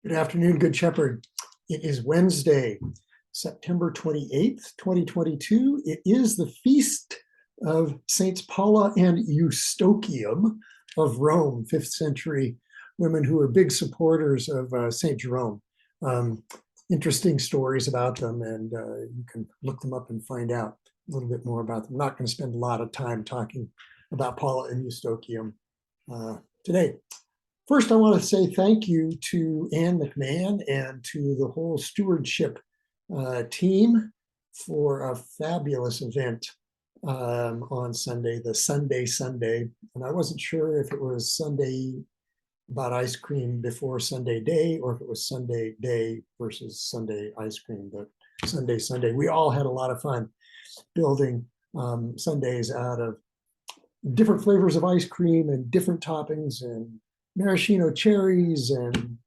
Good afternoon, Good Shepherd. It is Wednesday, September 28th, 2022. It is the feast of Saints Paula and Eustochium of Rome, 5th century women who were big supporters of St. Jerome. Interesting stories about them, and you can look them up and find out a little bit more about them. I'm not going to spend a lot of time talking about Paula and Eustochium today. First, I want to say thank you to Anne McMahon and to the whole Stewardship team for a fabulous event on Sunday, the Sunday. And I wasn't sure if it was Sunday about ice cream before Sunday day, or if it was Sunday day versus Sunday ice cream, but Sunday. We all had a lot of fun building sundaes out of different flavors of ice cream and different toppings and maraschino cherries and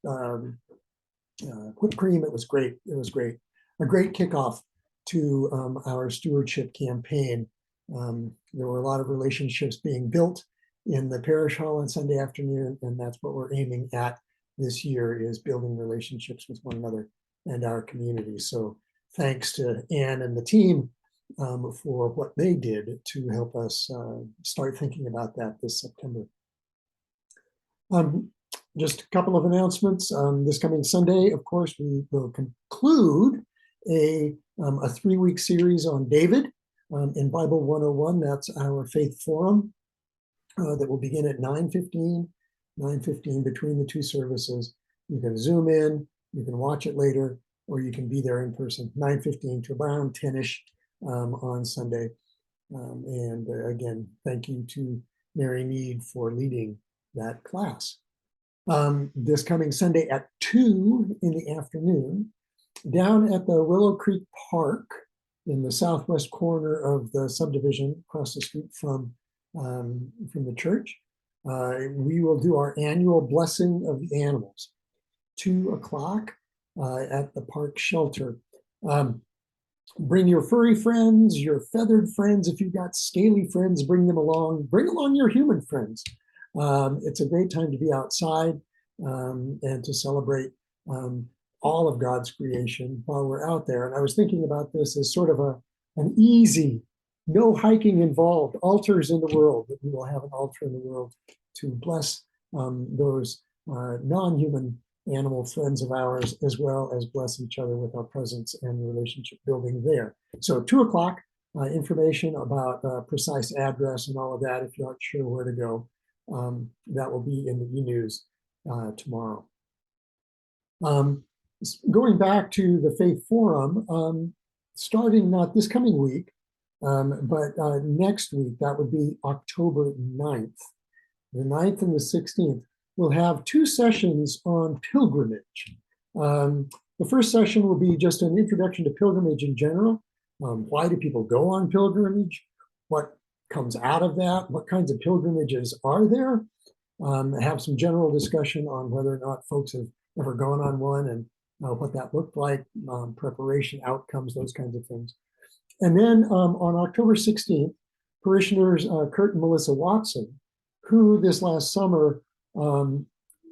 whipped cream. It was great. A great kickoff to our stewardship campaign. There were a lot of relationships being built in the parish hall on Sunday afternoon, and that's what we're aiming at this year, is building relationships with one another and our community. So thanks to Anne and the team for what they did to help us start thinking about that this September. Just a couple of announcements. This coming Sunday, of course, we will conclude a 3-week series on David in Bible 101. That's our faith forum that will begin at 9:15 between the two services. You can Zoom in, you can watch it later, or you can be there in person, 9:15 to around 10-ish on Sunday. And again, thank you to Mary Mead for leading that class. This coming Sunday at 2 in the afternoon, down at the Willow Creek Park in the southwest corner of the subdivision across the street from the church, we will do our annual blessing of the animals, 2 o'clock at the park shelter. Bring your furry friends, your feathered friends. If you've got scaly friends, bring them along. Bring along your human friends. It's a great time to be outside and to celebrate all of God's creation while we're out there. And I was thinking about this as sort of an easy, no hiking involved, altars in the world, that we will have an altar in the world to bless those non-human animal friends of ours, as well as bless each other with our presence and relationship building there. So 2 o'clock, information about precise address and all of that, if you're not sure where to go. That will be in the e-news tomorrow. Going back to the Faith Forum, starting not this coming week, but next week, that would be October 9th. The 9th and the 16th, we'll have 2 sessions on pilgrimage. The first session will be just an introduction to pilgrimage in general. Why do people go on pilgrimage? What comes out of that? What kinds of pilgrimages are there? Have some general discussion on whether or not folks have ever gone on one and what that looked like, preparation, outcomes, those kinds of things. And then on October 16th, parishioners Kurt and Melissa Watson, who this last summer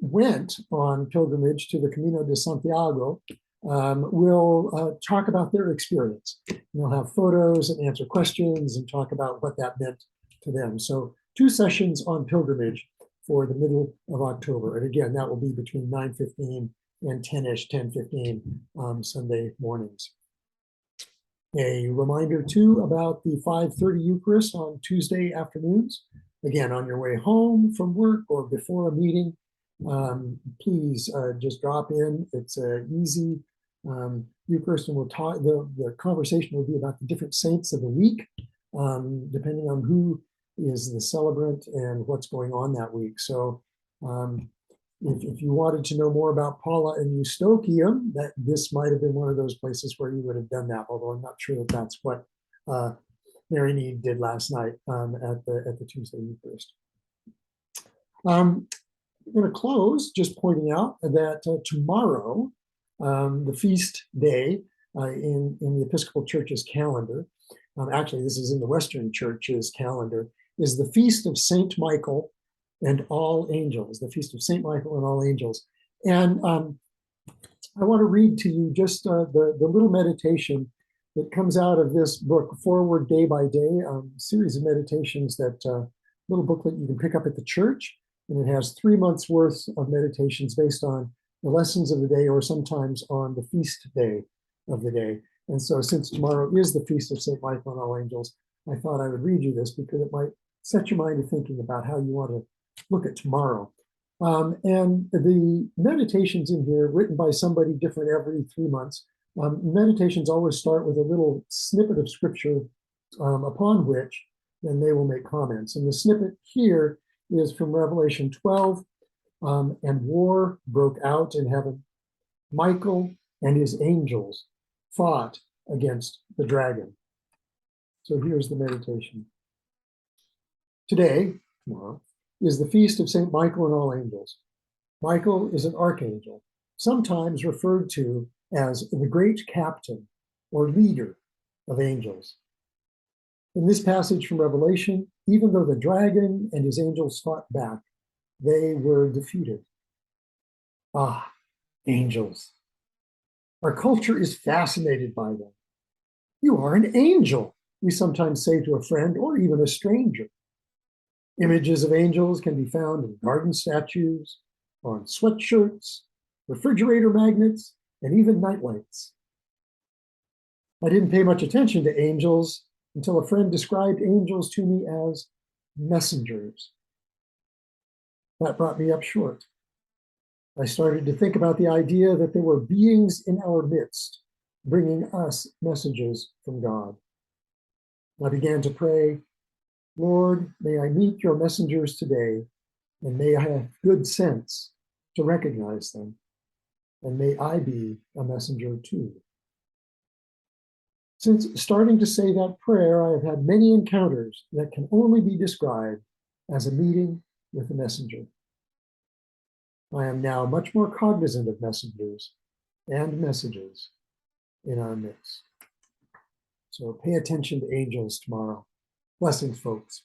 went on pilgrimage to the Camino de Santiago, will talk about their experience. They'll have photos and answer questions and talk about what that meant to them. So 2 sessions on pilgrimage for the middle of October. And again, that will be between 9:15 and 10-ish, 10:15 Sunday mornings. A reminder too about the 5:30 Eucharist on Tuesday afternoons. Again, on your way home from work or before a meeting, please just drop in. It's easy Eucharist, and we'll talk. The conversation will be about the different saints of the week, depending on who is the celebrant and what's going on that week. So if you wanted to know more about Paula and Eustochium, that this might have been one of those places where you would have done that, although I'm not sure that that's what Mary Mead did last night at the Tuesday Eucharist. I'm going to close just pointing out that tomorrow, the feast day in the Episcopal Church's calendar, actually this is in the Western Church's calendar, is the Feast of Saint Michael and All Angels, the Feast of Saint Michael and All Angels. And I want to read to you just the little meditation that comes out of this book, Forward Day by Day, series of meditations that little booklet you can pick up at the church. And it has 3 months worth of meditations based on the lessons of the day or sometimes on the feast day of the day. And so since tomorrow is the feast of St. Michael and All Angels, I thought I would read you this because it might set your mind to thinking about how you want to look at tomorrow. And the meditations in here, written by somebody different every 3 months, meditations always start with a little snippet of scripture upon which then they will make comments. And the snippet here is from Revelation 12, and war broke out in heaven. Michael and his angels fought against the dragon. So here's the meditation. Today, tomorrow, is the feast of St. Michael and all angels. Michael is an archangel, sometimes referred to as the great captain or leader of angels. In this passage from Revelation, even though the dragon and his angels fought back, they were defeated. Ah, angels. Our culture is fascinated by them. You are an angel, we sometimes say to a friend or even a stranger. Images of angels can be found in garden statues, on sweatshirts, refrigerator magnets, and even nightlights. I didn't pay much attention to angels until a friend described angels to me as messengers. That brought me up short. I started to think about the idea that there were beings in our midst bringing us messages from God. I began to pray, Lord, may I meet your messengers today, and may I have good sense to recognize them, and may I be a messenger too. Since starting to say that prayer, I have had many encounters that can only be described as a meeting with a messenger. I am now much more cognizant of messengers and messages in our midst. So pay attention to angels tomorrow. Blessings, folks.